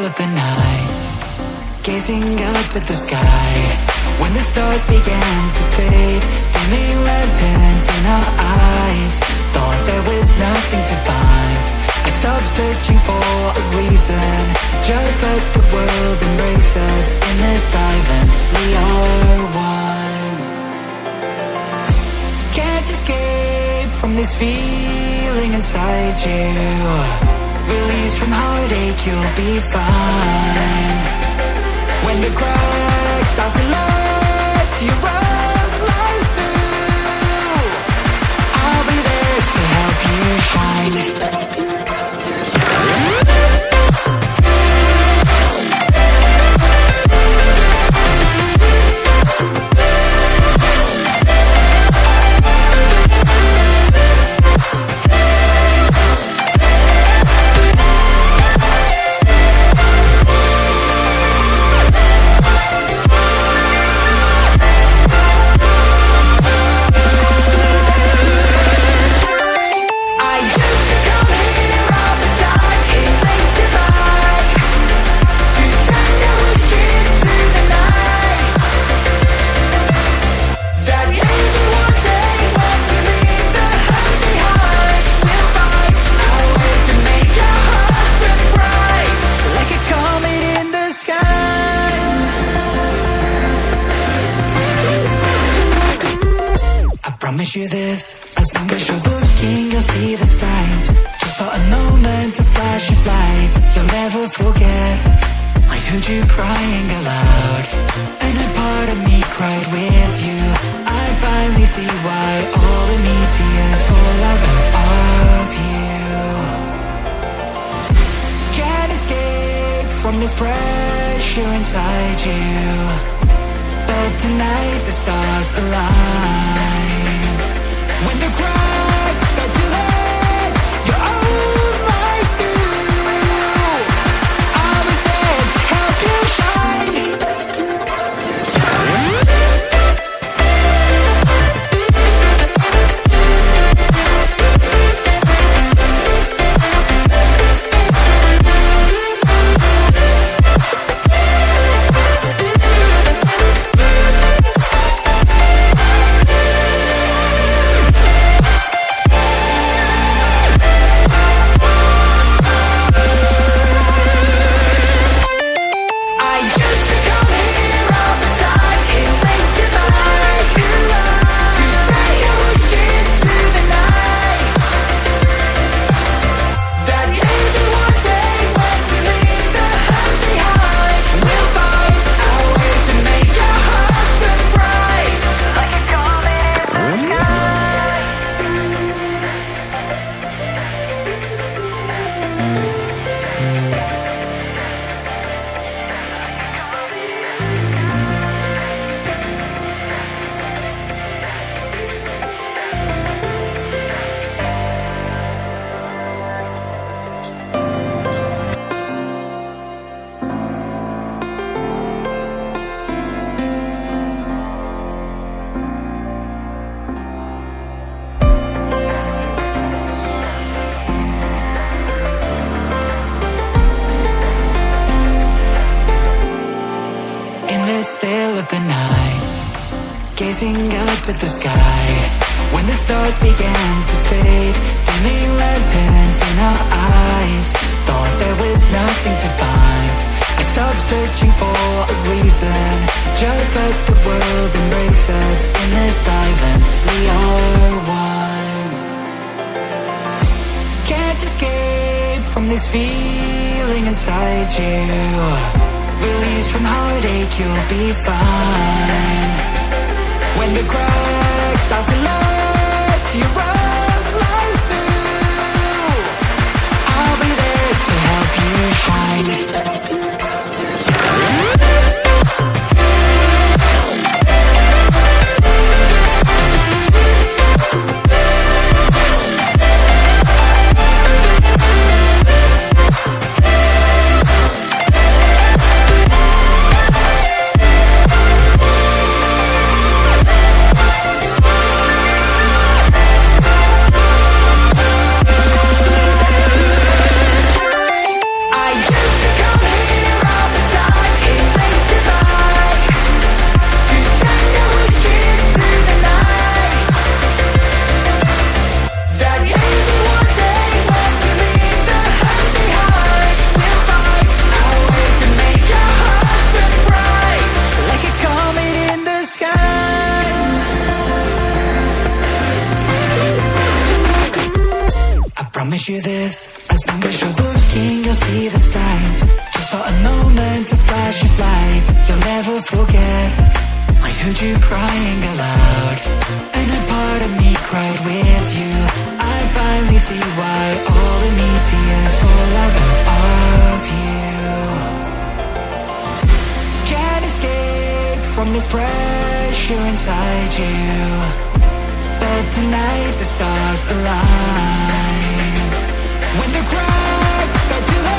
of the night, gazing up at the sky, when the stars began to fade, dimming lanterns in our eyes, thought there was nothing to find. I stopped searching for a reason, just let the world embrace us. In the silence, we are one. Can't escape from this feeling inside you. Release from heartache, you'll be fine. When the cracks start to let you run right through, I'll be there to help you shine. Promise you this, as long as you're looking, you'll see the signs. Just for a moment, a flash of light, you'll never forget. I heard you crying aloud, and a part of me cried with you. I finally see why all the meteors fall out of you. Can't escape from this pressure inside you, but tonight the stars align. When the cracks start to let your own light through, I'll be there to help you shine. Still of the night, gazing up at the sky, when the stars began to fade, dimming lanterns in our eyes, thought there was nothing to find. I stopped searching for a reason, just let the world embrace us. In the silence, we are one. Can't escape from this feeling inside you. Release from heartache, you'll be fine. When the cracks start to let you run right through, I'll be there to help you shine. Promise you this, as long as you're looking, you'll see the signs. Just for a moment, a flash of light, you'll never forget. I heard you crying aloud, and a part of me cried with you. I finally see why all the meteors fall out of you. Can't escape from this pressure inside you, but tonight the stars align. When the cracks start to